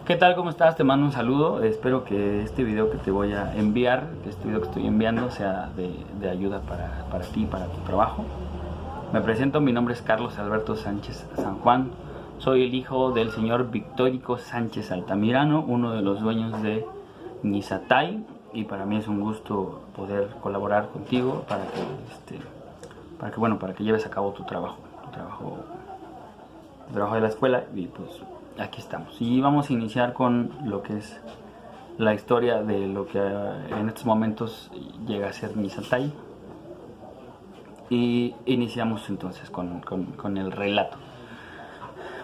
¿Qué tal? ¿Cómo estás? Te mando un saludo. Espero que este video que te voy a enviar, que este video que estoy enviando sea de ayuda para ti, para tu trabajo. Me presento, mi nombre es Carlos Alberto Sánchez San Juan. Soy el hijo del señor Victórico Sánchez Altamirano, uno de los dueños de Nisatay, y para mí es un gusto poder colaborar contigo para que lleves a cabo tu trabajo de la escuela. Y pues aquí estamos y vamos a iniciar con lo que es la historia de lo que en estos momentos llega a ser Nisatay, y iniciamos entonces con el relato.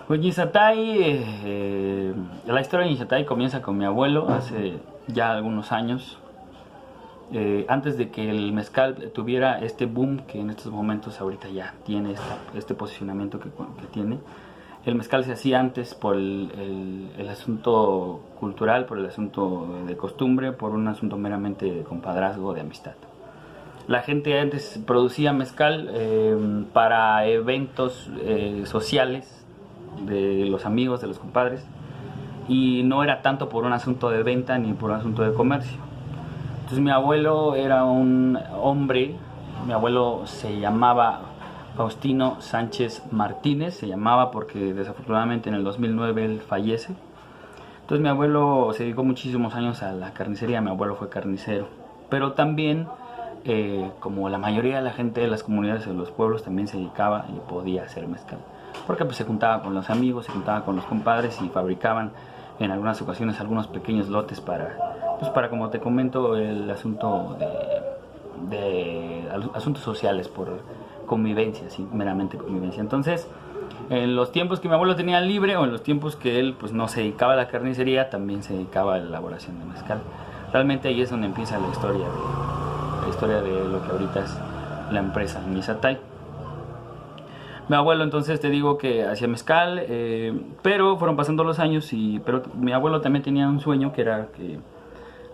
Pues Nisatay, la historia de Nisatay comienza con mi abuelo hace ya algunos años, antes de que el mezcal tuviera este boom que en estos momentos ahorita ya tiene este posicionamiento que tiene. El mezcal se hacía antes por el asunto cultural, por el asunto de costumbre, por un asunto meramente de compadrazgo, de amistad. La gente antes producía mezcal para eventos sociales de los amigos, de los compadres, y no era tanto por un asunto de venta ni por un asunto de comercio. Entonces mi abuelo era un hombre, mi abuelo se llamaba Faustino Sánchez Martínez, se llamaba porque desafortunadamente en el 2009 él fallece. Entonces mi abuelo se dedicó muchísimos años a la carnicería, mi abuelo fue carnicero, pero también como la mayoría de la gente de las comunidades de los pueblos también se dedicaba y podía hacer mezcal, porque pues se juntaba con los amigos, se juntaba con los compadres y fabricaban en algunas ocasiones algunos pequeños lotes para como te comento, el asunto de asuntos sociales, por convivencia, sí, meramente convivencia. Entonces, en los tiempos que mi abuelo tenía libre, o en los tiempos que él pues no se dedicaba a la carnicería, también se dedicaba a la elaboración de mezcal. Realmente ahí es donde empieza la historia de lo que ahorita es la empresa Nisatay. Mi abuelo, entonces te digo que hacía mezcal, pero fueron pasando los años, pero mi abuelo también tenía un sueño, que era que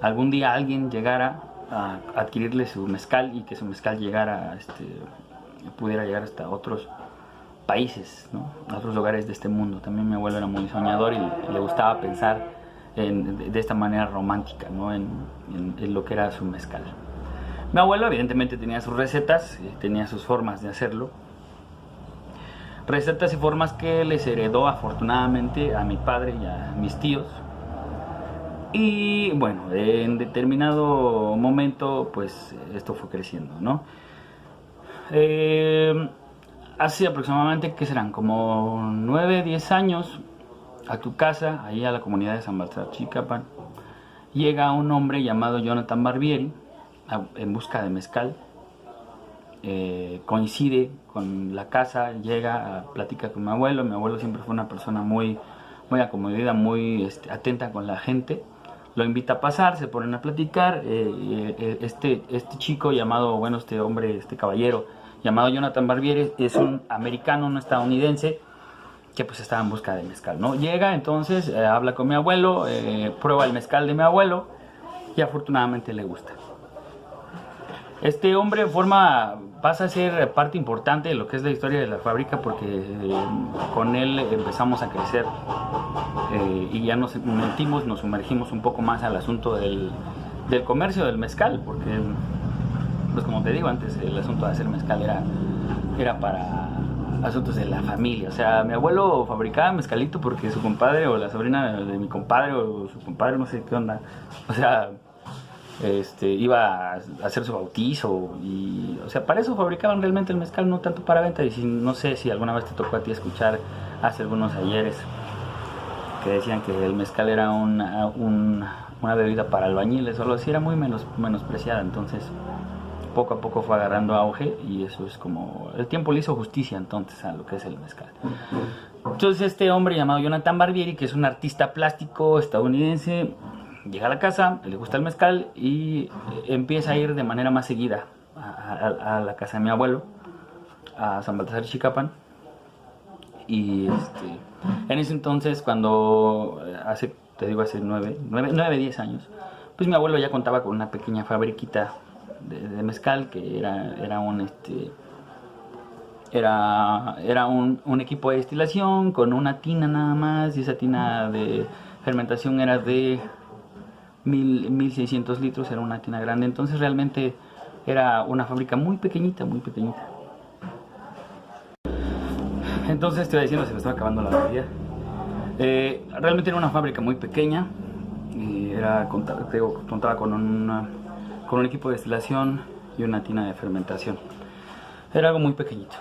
algún día alguien llegara a adquirirle su mezcal, y que su mezcal pudiera llegar hasta otros países, ¿no? A otros lugares de este mundo. También mi abuelo era muy soñador y le gustaba pensar de esta manera romántica, ¿no? en lo que era su mezcal. Mi abuelo evidentemente tenía sus recetas, tenía sus formas de hacerlo, recetas y formas que les heredó afortunadamente a mi padre y a mis tíos. Y bueno, en determinado momento pues esto fue creciendo, ¿no? Hace aproximadamente, ¿qué serán? Como 9, 10 años, a tu casa, ahí a la comunidad de San Baltasar Chicapan, llega un hombre llamado Jonathan Barbieri en busca de mezcal. Coincide con la casa, llega a platicar con mi abuelo. Mi abuelo siempre fue una persona muy acomodada, muy atenta con la gente. Lo invita a pasar, se ponen a platicar. Este chico llamado, bueno, este caballero llamado Jonathan Barbieri es un americano, un estadounidense, que pues estaba en busca de mezcal, ¿no? Llega entonces, habla con mi abuelo, prueba el mezcal de mi abuelo y afortunadamente le gusta. Este hombre pasa a ser parte importante de lo que es la historia de la fábrica, porque con él empezamos a crecer, y ya nos sumergimos un poco más al asunto del comercio del mezcal, porque pues como te digo antes, el asunto de hacer mezcal era para asuntos de la familia. O sea, mi abuelo fabricaba mezcalito porque su compadre o la sobrina de mi compadre o su compadre, no sé qué onda, o sea, iba a hacer su bautizo, y o sea, para eso fabricaban realmente el mezcal, no tanto para venta. Y no sé si alguna vez te tocó a ti escuchar hace algunos ayeres que decían que el mezcal era una bebida para albañiles o algo así, era muy menospreciada. Entonces poco a poco fue agarrando auge, y eso es como el tiempo le hizo justicia entonces a lo que es el mezcal. Entonces este hombre llamado Jonathan Barbieri, que es un artista plástico estadounidense, llega a la casa, le gusta el mezcal y empieza a ir de manera más seguida a la casa de mi abuelo, a San Baltasar Chicapan. Y en ese entonces, cuando hace 9, 10 años, pues mi abuelo ya contaba con una pequeña fabriquita de mezcal, que era un equipo de destilación con una tina nada más, y esa tina fermentación era de 1600 litros, era una tina grande, entonces realmente era una fábrica muy pequeñita, muy pequeñita. Entonces estoy diciendo, se me está acabando la batería. Realmente era una fábrica muy pequeña, contaba con un equipo de destilación y una tina de fermentación. Era algo muy pequeñito.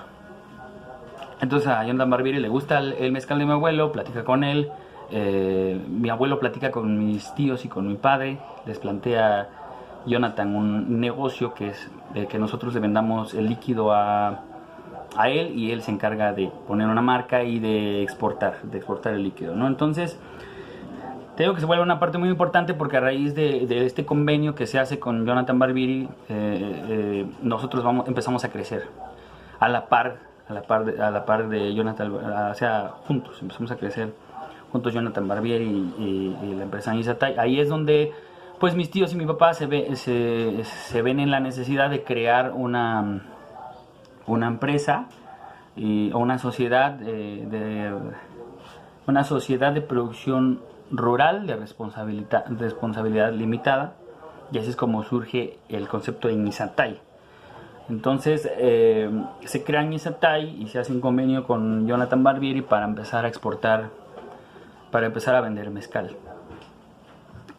Entonces a Jonathan Barbieri le gusta el mezcal de mi abuelo, platica con él. Mi abuelo platica con mis tíos y con mi padre. Les plantea Jonathan un negocio que es que nosotros le vendamos el líquido a él, y él se encarga de poner una marca y de exportar el líquido, ¿no? Entonces te digo que se vuelve una parte muy importante, porque a raíz de este convenio que se hace con Jonathan Barbieri, nosotros empezamos a crecer a la par de Jonathan, o sea, juntos empezamos a crecer juntos, Jonathan Barbieri y la empresa Anheuser-Busch. Ahí es donde pues mis tíos y mi papá se ven en la necesidad de crear una empresa o una sociedad de producción rural de responsabilidad limitada, y así es como surge el concepto de Anheuser-Busch. Entonces se crea Anheuser-Busch y se hace un convenio con Jonathan Barbieri para empezar a exportar, para empezar a vender mezcal.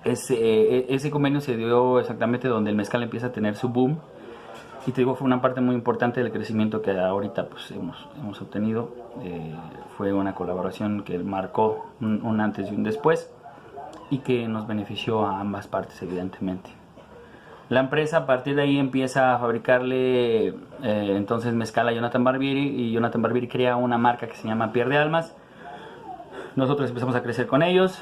Ese convenio se dio exactamente donde el mezcal empieza a tener su boom, y te digo, fue una parte muy importante del crecimiento que ahorita pues hemos obtenido. Fue una colaboración que marcó un antes y un después, y que nos benefició a ambas partes, evidentemente. La empresa a partir de ahí empieza a fabricarle entonces mezcal a Jonathan Barbieri, y Jonathan Barbieri crea una marca que se llama Pierre de Almas. Nosotros empezamos a crecer con ellos.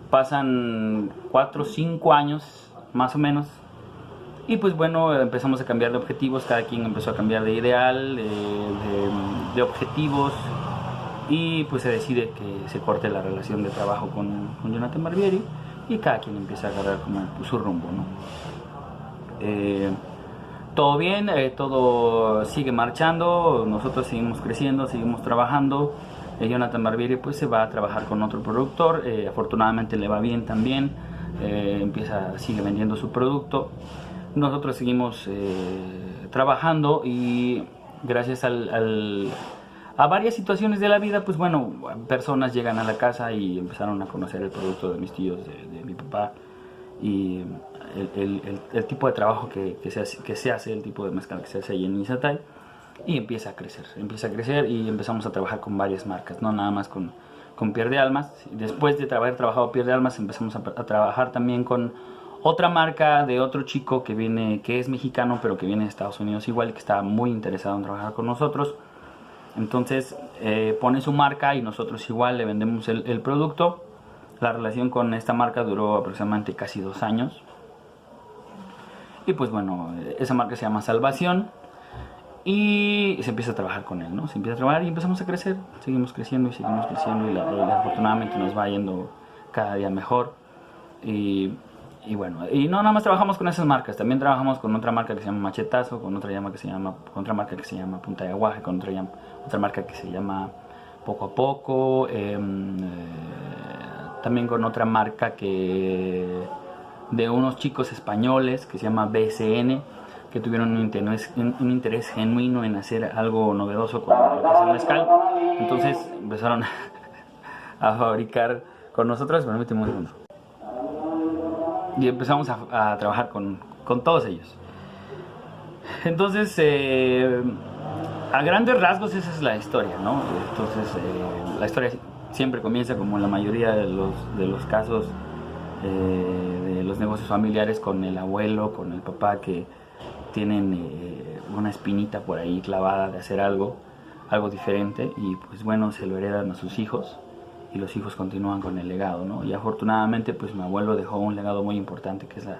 Pasan 4 o 5 años más o menos, y pues bueno, empezamos a cambiar de objetivos. Cada quien empezó a cambiar de ideal, de objetivos, y pues se decide que se corte la relación de trabajo con Jonathan Barbieri, y cada quien empieza a agarrar como su rumbo, ¿no? Todo bien, todo sigue marchando, nosotros seguimos creciendo, seguimos trabajando. Jonathan Barbieri pues se va a trabajar con otro productor, afortunadamente le va bien también, sigue vendiendo su producto. Nosotros seguimos trabajando, y gracias a varias situaciones de la vida, pues bueno, personas llegan a la casa y empezaron a conocer el producto de mis tíos, de mi papá, y el tipo de trabajo que se hace, el tipo de mezcal que se hace ahí en Anheuser-Busch, y empieza a crecer, y empezamos a trabajar con varias marcas, no nada más con Pierre de Almas. Después de haber trabajado Pierre de Almas, empezamos a trabajar también con otra marca de otro chico que es mexicano, pero que viene de Estados Unidos igual, que está muy interesado en trabajar con nosotros. Entonces pone su marca y nosotros igual le vendemos el producto. La relación con esta marca duró aproximadamente casi 2 años. Y pues bueno, esa marca se llama Salvación, y se empieza a trabajar con él, ¿no? Se empieza a trabajar y empezamos a crecer. Seguimos creciendo, y afortunadamente nos va yendo cada día mejor. Y bueno, y no nada más trabajamos con esas marcas, también trabajamos con otra marca que se llama Machetazo, con otra marca que se llama Punta de Aguaje, con otra marca que se llama Poco a Poco, también con otra marca de unos chicos españoles que se llama BSN, que tuvieron un interés genuino en hacer algo novedoso con lo que es el mezcal. Entonces empezaron a fabricar con nosotros, permíteme un segundo. Y empezamos a trabajar con todos ellos. Entonces, a grandes rasgos esa es la historia, ¿no? Entonces, la historia siempre comienza, como en la mayoría de los casos de los negocios familiares, con el abuelo, con el papá, que tienen una espinita por ahí clavada de hacer algo diferente, y pues bueno, se lo heredan a sus hijos, y los hijos continúan con el legado, ¿no? Y afortunadamente pues mi abuelo dejó un legado muy importante, que es la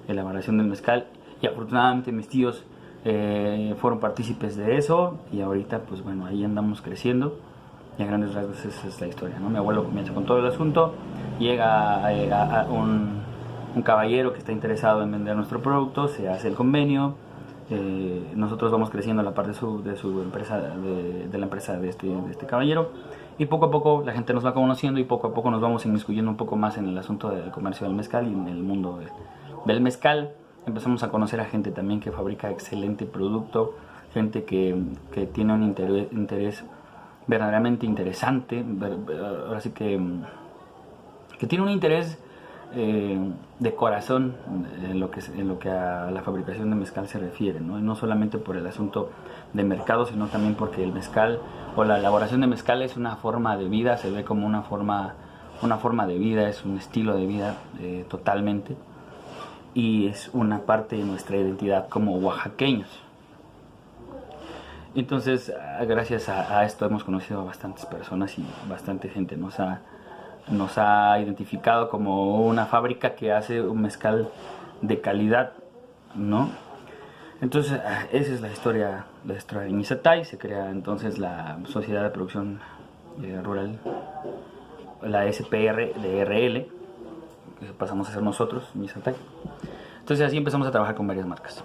elaboración del mezcal, y afortunadamente mis tíos fueron partícipes de eso, y ahorita pues bueno, ahí andamos creciendo, y a grandes rasgos esa es la historia, ¿no? Mi abuelo comienza con todo el asunto, llega a un caballero que está interesado en vender nuestro producto, se hace el convenio, nosotros vamos creciendo la parte de su empresa, de la empresa de este caballero, Y poco a poco la gente nos va conociendo y poco a poco nos vamos inmiscuyendo un poco más en el asunto del comercio del mezcal y en el mundo del mezcal. Empezamos a conocer a gente también que fabrica excelente producto, gente que tiene un interés verdaderamente interesante, ahora sí que tiene un interés de corazón en lo que a la fabricación de mezcal se refiere, ¿no? Y no solamente por el asunto de mercado, sino también porque el mezcal o la elaboración de mezcal es una forma de vida, se ve como una forma de vida, es un estilo de vida totalmente, y es una parte de nuestra identidad como oaxaqueños. Entonces, gracias a esto hemos conocido a bastantes personas y bastante gente nos ha identificado como una fábrica que hace un mezcal de calidad, ¿no? Entonces, esa es la historia de Ñizatay. Se crea entonces la Sociedad de Producción Rural, la SPR de RL, que pasamos a ser nosotros, Ñizatay. Entonces así empezamos a trabajar con varias marcas.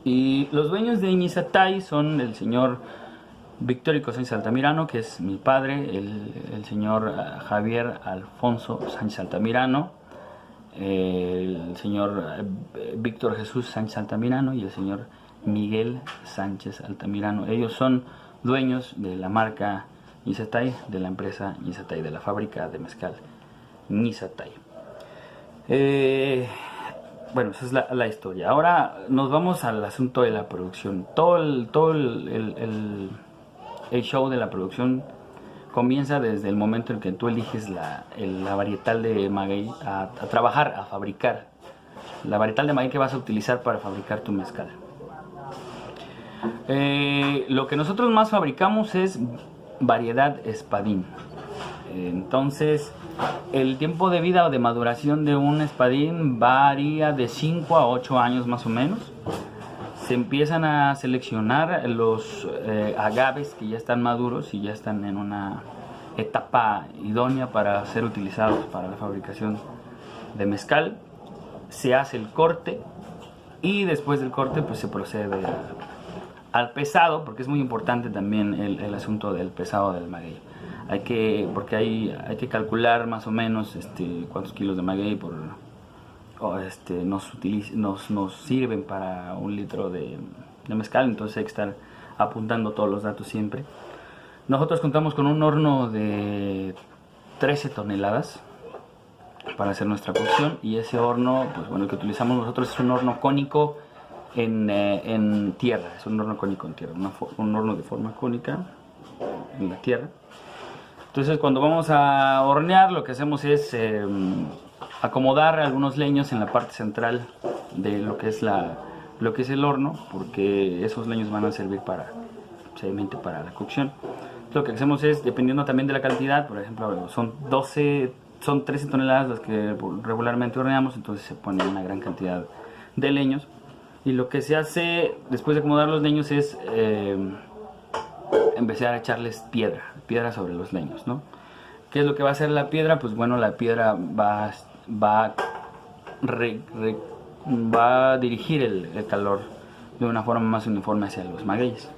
Y los dueños de Ñizatay son el señor Victórico Sánchez Altamirano, que es mi padre, el señor Javier Alfonso Sánchez Altamirano, el señor Víctor Jesús Sánchez Altamirano y el señor Miguel Sánchez Altamirano. Ellos son dueños de la marca Ñizatay, de la empresa Ñizatay, de la fábrica de mezcal Ñizatay. Bueno, esa es la historia. Ahora nos vamos al asunto de la producción. Todo el show de la producción comienza desde el momento en que tú eliges la varietal de maguey a trabajar, a fabricar. La varietal de maguey que vas a utilizar para fabricar tu mezcal. Lo que nosotros más fabricamos es variedad espadín. Entonces, el tiempo de vida o de maduración de un espadín varía de 5 a 8 años más o menos. Se empiezan a seleccionar los agaves que ya están maduros y ya están en una etapa idónea para ser utilizados para la fabricación de mezcal. Se hace el corte y después del corte pues se procede al pesado, porque es muy importante también el asunto del pesado del maguey. Hay que calcular más o menos cuántos kilos de maguey nos sirven para un litro de mezcal, entonces hay que estar apuntando todos los datos siempre. Nosotros contamos con un horno de 13 toneladas para hacer nuestra cocción, y ese horno, pues bueno, el que utilizamos nosotros es un horno cónico en tierra, es un horno cónico en tierra, un horno de forma cónica en la tierra. Entonces cuando vamos a hornear, lo que hacemos es acomodar algunos leños en la parte central de lo que es el horno, porque esos leños van a servir obviamente para la cocción. Entonces, lo que hacemos es, dependiendo también de la cantidad, por ejemplo, son 13 toneladas las que regularmente horneamos, entonces se pone una gran cantidad de leños. Y lo que se hace después de acomodar los leños es empezar a echarles piedra sobre los leños, ¿no? ¿Qué es lo que va a hacer la piedra? Pues bueno, la piedra va a dirigir el calor de una forma más uniforme hacia los magueyes.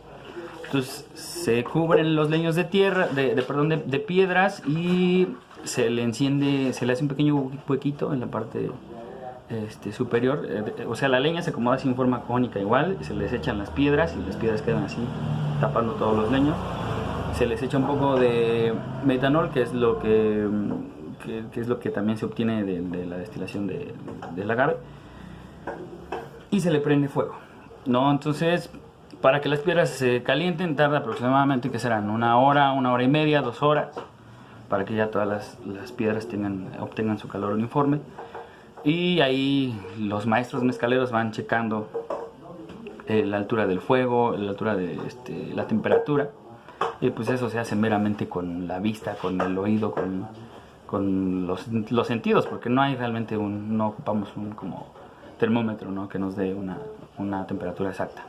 Entonces se cubren los leños de piedras, y se le hace un pequeño huequito en la parte superior, o sea, la leña se acomoda así en forma cónica igual, y se les echan las piedras y las piedras quedan así tapando todos los leños. Se les echa un poco de metanol, que es lo que también se obtiene de la destilación del agave, y se le prende fuego, ¿no? Entonces, para que las piedras se calienten tarda aproximadamente, que serán 1 hora, 1 hora y media, 2 horas, para que ya todas las piedras obtengan su calor uniforme. Y ahí los maestros mezcaleros van checando la altura del fuego, la altura de la temperatura, y pues eso se hace meramente con la vista, con el oído, con los sentidos, porque no hay realmente no ocupamos un como termómetro, ¿no?, que nos dé una temperatura exacta.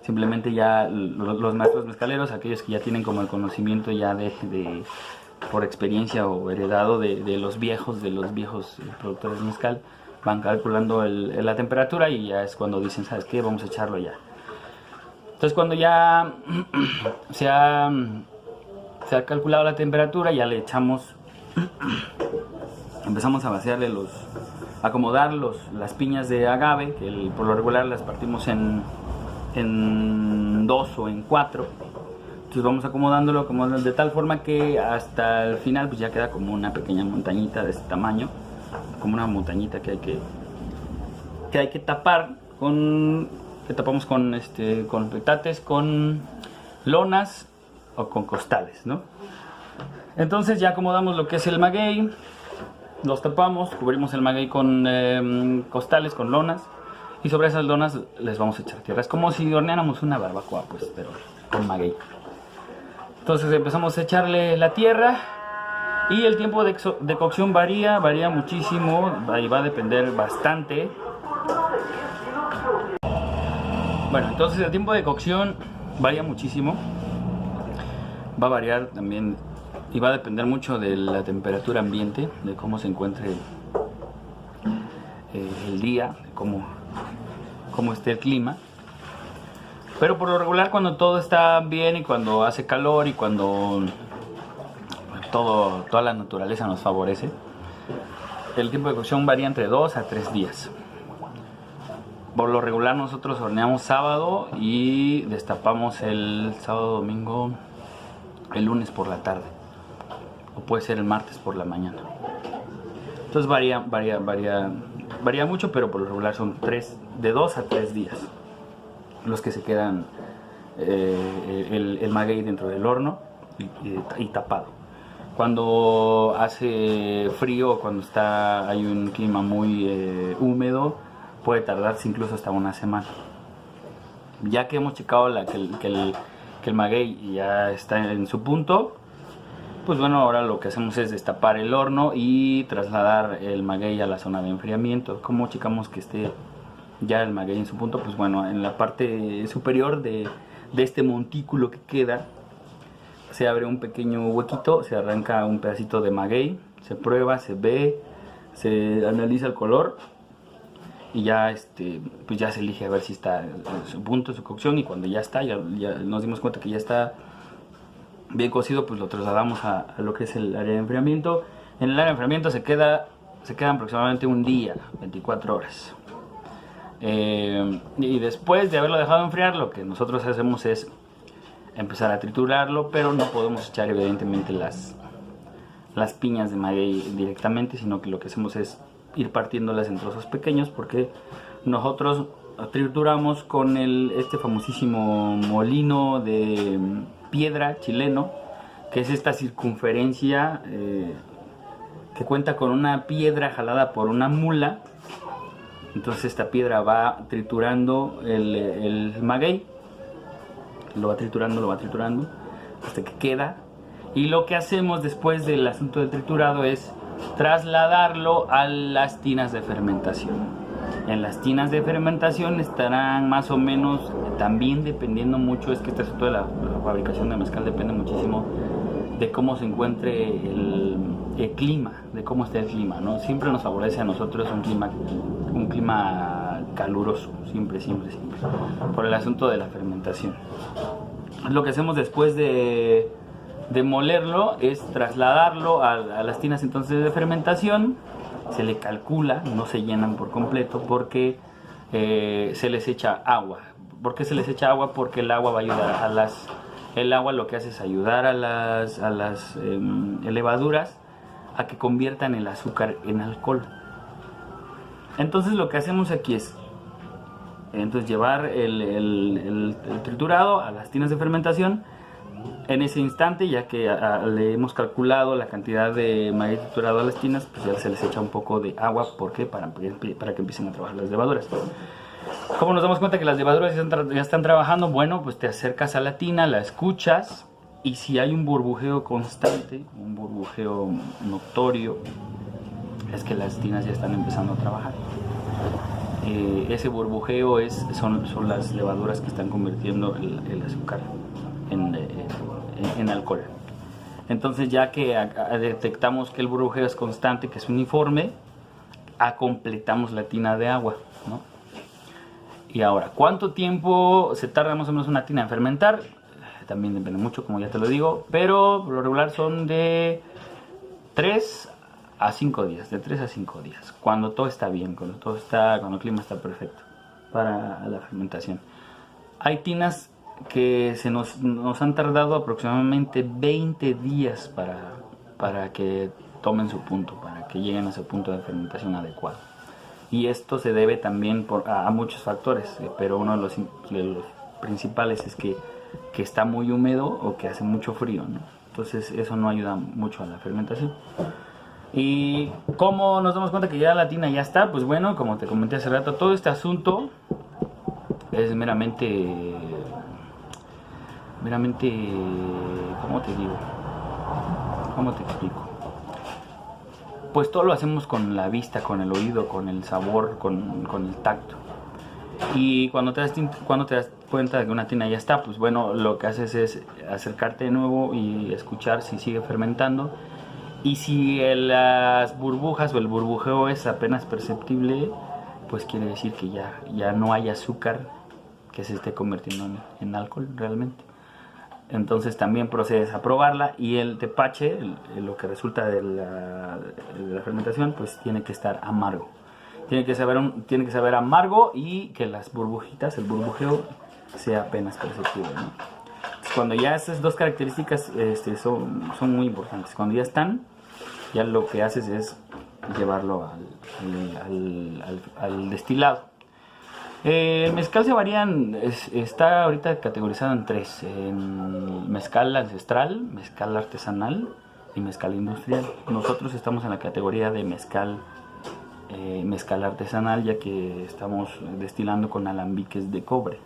Simplemente ya los maestros mezcaleros, aquellos que ya tienen como el conocimiento ya por experiencia o heredado de los viejos productores de mezcal, van calculando la temperatura, y ya es cuando dicen, ¿sabes qué? Vamos a echarlo ya. Entonces cuando ya se ha Se ha calculado la temperatura, ya le echamos, empezamos a vaciarle acomodar las piñas de agave, que por lo regular las partimos en 2 o en 4. Entonces vamos acomodándolo de tal forma que hasta el final pues ya queda como una pequeña montañita de este tamaño, como una montañita que hay que tapar que tapamos con petates, con lonas o con costales, ¿no? Entonces ya acomodamos lo que es el maguey, los tapamos, cubrimos el maguey con costales, con lonas, y sobre esas lonas les vamos a echar tierra. Es como si horneáramos una barbacoa, pues, pero con maguey. Entonces empezamos a echarle la tierra y el tiempo de cocción varía muchísimo, ahí va a depender bastante. Bueno, entonces el tiempo de cocción varía muchísimo, va a variar también y va a depender mucho de la temperatura ambiente, de cómo se encuentre el día, de cómo esté el clima. Pero por lo regular, cuando todo está bien y cuando hace calor y cuando toda la naturaleza nos favorece, el tiempo de cocción varía entre 2 a 3 días. Por lo regular nosotros horneamos sábado y destapamos el sábado, domingo, el lunes por la tarde, o puede ser el martes por la mañana. Entonces varía mucho, pero por lo regular son de 2 a 3 días los que se quedan el maguey dentro del horno y tapado. Cuando hace frío, cuando hay un clima muy húmedo, puede tardarse incluso hasta una semana. Ya que hemos checado que el maguey ya está en su punto, pues bueno, ahora lo que hacemos es destapar el horno y trasladar el maguey a la zona de enfriamiento. Como checamos que esté ya el maguey en su punto, pues bueno, en la parte superior de este montículo que queda, se abre un pequeño huequito, se arranca un pedacito de maguey, se prueba, se ve, se analiza el color y ya pues ya se elige a ver si está en su punto, su cocción, y cuando ya está, ya nos dimos cuenta que ya está bien cocido, pues lo trasladamos a lo que es el área de enfriamiento. En el área de enfriamiento se quedan aproximadamente un día, 24 horas. Y después de haberlo dejado enfriar, lo que nosotros hacemos es empezar a triturarlo, pero no podemos echar evidentemente las piñas de maguey directamente, sino que lo que hacemos es ir partiéndolas en trozos pequeños, porque nosotros trituramos con este famosísimo molino de piedra chileno, que es esta circunferencia que cuenta con una piedra jalada por una mula. Entonces esta piedra va triturando el maguey, lo va triturando hasta que queda. Y lo que hacemos después del asunto del triturado es trasladarlo a las tinas de fermentación. En las tinas de fermentación estarán más o menos, también dependiendo mucho, es que este asunto de la fabricación de mezcal depende muchísimo de cómo se encuentre el clima, de cómo esté el clima, ¿no? Siempre nos favorece a nosotros un clima caluroso, siempre, por el asunto de la fermentación. Lo que hacemos después de molerlo es trasladarlo a las tinas entonces de fermentación. Se le calcula, no se llenan por completo, porque se les echa agua. ¿Por qué se les echa agua? Porque el agua va a ayudar el agua lo que hace es ayudar a las levaduras a que conviertan el azúcar en alcohol. Entonces lo que hacemos aquí es llevar el triturado a las tinas de fermentación. En ese instante, ya que le hemos calculado la cantidad de maguey triturado a las tinas, pues ya se les echa un poco de agua. ¿Por qué? Para que empiecen a trabajar las levaduras. ¿Cómo nos damos cuenta que las levaduras ya están trabajando? Bueno, pues te acercas a la tina, la escuchas, y si hay un burbujeo constante, un burbujeo notorio, es que las tinas ya están empezando a trabajar. Ese burbujeo son las levaduras que están convirtiendo el azúcar en alcohol. Entonces, ya que detectamos que el burbujeo es constante, que es uniforme, completamos la tina de agua, ¿no? Y ahora, ¿cuánto tiempo se tarda más o menos una tina en fermentar? también depende mucho, como ya te lo digo, pero por lo regular son de 3 a 5 días, de 3 a 5 días, cuando todo está bien, cuando el clima está perfecto para la fermentación. Hay tinas que nos han tardado aproximadamente 20 días para que tomen su punto, para que lleguen a su punto de fermentación adecuado. Y esto se debe también a muchos factores, pero uno de los principales es que está muy húmedo o que hace mucho frío, ¿no? Entonces eso no ayuda mucho a la fermentación. ¿Y cómo nos damos cuenta que ya la tina ya está? Pues bueno, como te comenté hace rato, todo este asunto es meramente, ¿cómo te digo? ¿Cómo te explico? Pues todo lo hacemos con la vista, con el oído, con el sabor, con el tacto. Y cuando te das cuenta de que una tina ya está, pues bueno, lo que haces es acercarte de nuevo y escuchar si sigue fermentando. Y si las burbujas o el burbujeo es apenas perceptible, pues quiere decir que ya no hay azúcar que se esté convirtiendo en alcohol realmente. Entonces también procedes a probarla, y el tepache, lo que resulta de la fermentación, pues tiene que estar amargo. Tiene que saber amargo, y que las burbujitas, el burbujeo, sea apenas perceptible, ¿no? Entonces, cuando ya esas dos características son muy importantes. Cuando ya están, ya lo que haces es llevarlo al destilado. El mezcal se varían, está ahorita categorizado en 3: en mezcal ancestral, mezcal artesanal y mezcal industrial. Nosotros estamos en la categoría de mezcal artesanal, ya que estamos destilando con alambiques de cobre.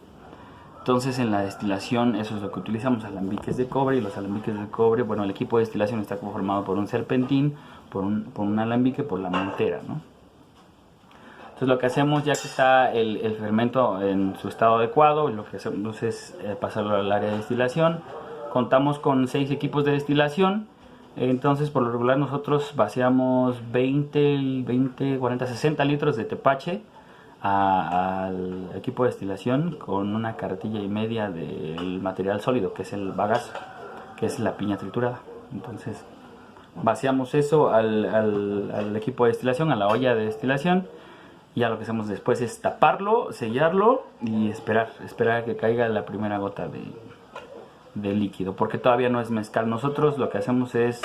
Entonces en la destilación eso es lo que utilizamos, alambiques de cobre. Y los alambiques de cobre, bueno, el equipo de destilación está conformado por un serpentín, por un alambique, por la montera, ¿no? Entonces lo que hacemos, ya que está el fermento en su estado adecuado, lo que hacemos es pasarlo al área de destilación. Contamos con 6 equipos de destilación. Entonces por lo regular nosotros vaciamos 20, 40, 60 litros de tepache al equipo de destilación, con una carretilla y media del material sólido, que es el bagazo, que es la piña triturada. Entonces vaciamos eso al equipo de destilación, a la olla de destilación. Ya lo que hacemos después es taparlo, sellarlo y esperar a que caiga la primera gota de líquido, porque todavía no es mezcal. Nosotros lo que hacemos es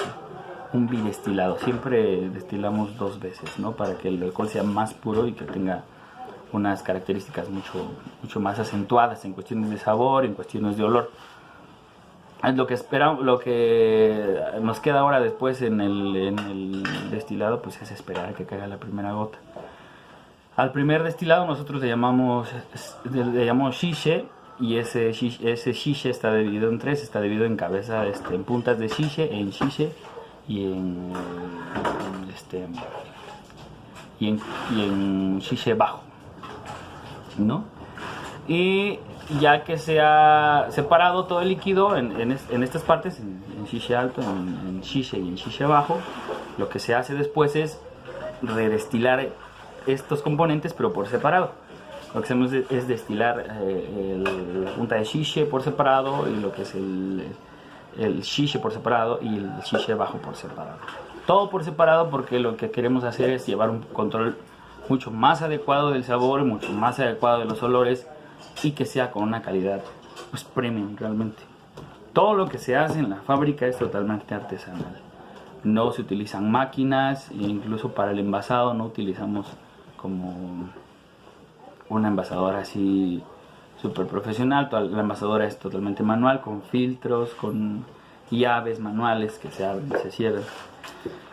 un bidestilado, siempre destilamos 2 veces, ¿no? Para que el alcohol sea más puro y que tenga unas características mucho más acentuadas en cuestiones de sabor, en cuestiones de olor. Lo que nos queda ahora después en el destilado, pues es esperar a que caiga la primera gota. Al primer destilado nosotros le llamamos shishe, y ese shishe está dividido en 3, está dividido en cabeza, en puntas de shishe, en shishe y en shishe bajo, ¿no? Y ya que se ha separado todo el líquido en estas partes, en shishe alto, en shishe y en shishe bajo, lo que se hace después es redestilar estos componentes, pero por separado. Lo que hacemos es destilar la punta de shishe por separado, y lo que es el shishe por separado, y el shishe bajo por separado. Todo por separado, porque lo que queremos hacer es llevar un control mucho más adecuado del sabor, mucho más adecuado de los olores, y que sea con una calidad pues premium realmente. Todo lo que se hace en la fábrica es totalmente artesanal. No se utilizan máquinas, e incluso para el envasado no utilizamos como una envasadora así súper profesional. La envasadora es totalmente manual, con filtros, con llaves manuales que se abren y se cierran.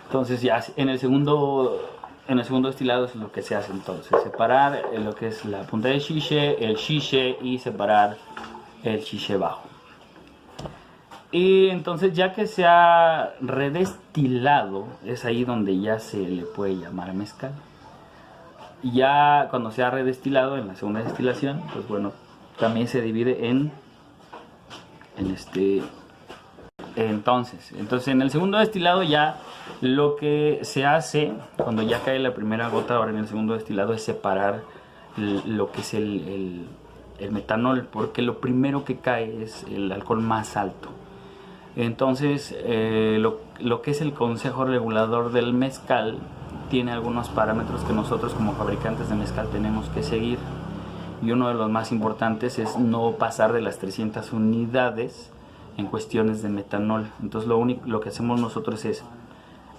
Entonces ya en el segundo destilado es lo que se hace, entonces separar lo que es la punta de shishe, el shishe, y separar el shishe bajo. Y entonces, ya que se ha redestilado, es ahí donde ya se le puede llamar mezcal. Y ya cuando se ha redestilado en la segunda destilación, pues bueno, también se divide entonces en el segundo destilado, ya lo que se hace cuando ya cae la primera gota ahora en el segundo destilado es separar lo que es el el metanol, porque lo primero que cae es el alcohol más alto. Entonces, lo que es el Consejo Regulador del Mezcal tiene algunos parámetros que nosotros como fabricantes de mezcal tenemos que seguir. Y uno de los más importantes es no pasar de las 300 unidades en cuestiones de metanol. Entonces, lo que hacemos nosotros es,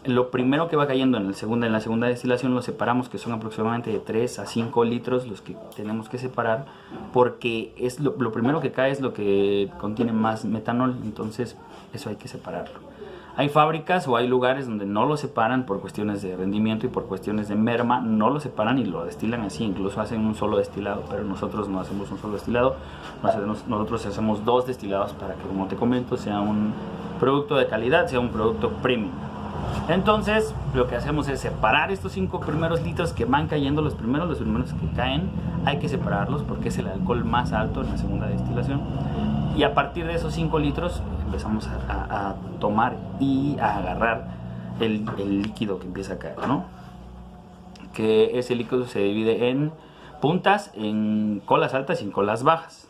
lo primero que va cayendo en la segunda destilación lo separamos, que son aproximadamente de 3 a 5 litros los que tenemos que separar, porque es lo primero que cae es lo que contiene más metanol. Entonces eso hay que separarlo. Hay fábricas o hay lugares donde no lo separan por cuestiones de rendimiento y por cuestiones de merma, no lo separan y lo destilan así, incluso hacen un solo destilado, pero nosotros no hacemos un solo destilado, nosotros hacemos 2 destilados para que, como te comento, sea un producto de calidad, sea un producto premium. Entonces lo que hacemos es separar estos 5 primeros litros que van cayendo, los primeros que caen, hay que separarlos porque es el alcohol más alto en la segunda destilación, y a partir de esos 5 litros empezamos a tomar y a agarrar el líquido que empieza a caer, ¿no? Que ese líquido se divide en puntas, en colas altas y en colas bajas.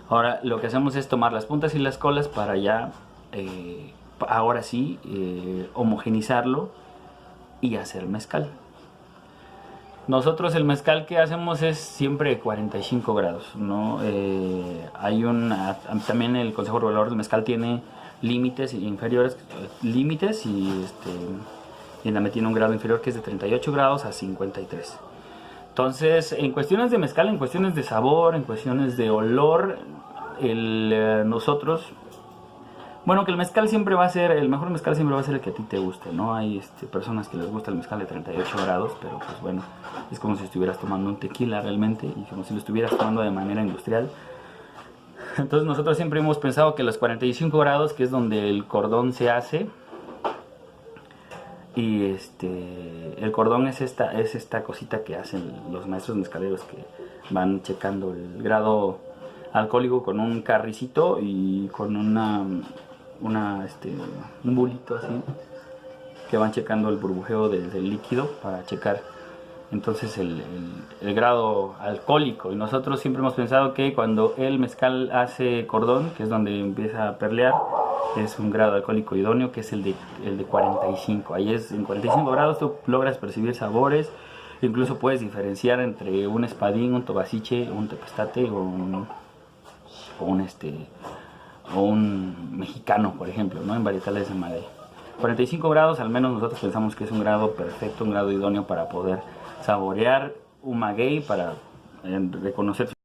Ahora lo que hacemos es tomar las puntas y las colas para ya ahora sí homogenizarlo y hacer mezcal. Nosotros el mezcal que hacemos es siempre 45 grados, ¿no? También el Consejo Regulador del Mezcal tiene límites inferiores, y también tiene un grado inferior que es de 38 grados a 53. Entonces, en cuestiones de mezcal, en cuestiones de sabor, en cuestiones de olor, nosotros... Bueno, que el mezcal el mejor mezcal siempre va a ser el que a ti te guste, ¿no? Hay personas que les gusta el mezcal de 38 grados, pero pues bueno, es como si estuvieras tomando un tequila realmente, y como si lo estuvieras tomando de manera industrial. Entonces nosotros siempre hemos pensado que los 45 grados, que es donde el cordón se hace, y el cordón es esta cosita que hacen los maestros mezcaleros, que van checando el grado alcohólico con un carricito y con un bulito así, que van checando el burbujeo del líquido para checar entonces el grado alcohólico. Y nosotros siempre hemos pensado que cuando el mezcal hace cordón, que es donde empieza a perlear, es un grado alcohólico idóneo, que es el de 45. Ahí en 45 grados tú logras percibir sabores, incluso puedes diferenciar entre un espadín, un tobaciche, un tepestate o un mexicano, por ejemplo, ¿no? En varietales de maguey. 45 grados al menos nosotros pensamos que es un grado perfecto, un grado idóneo para poder saborear un maguey, para reconocer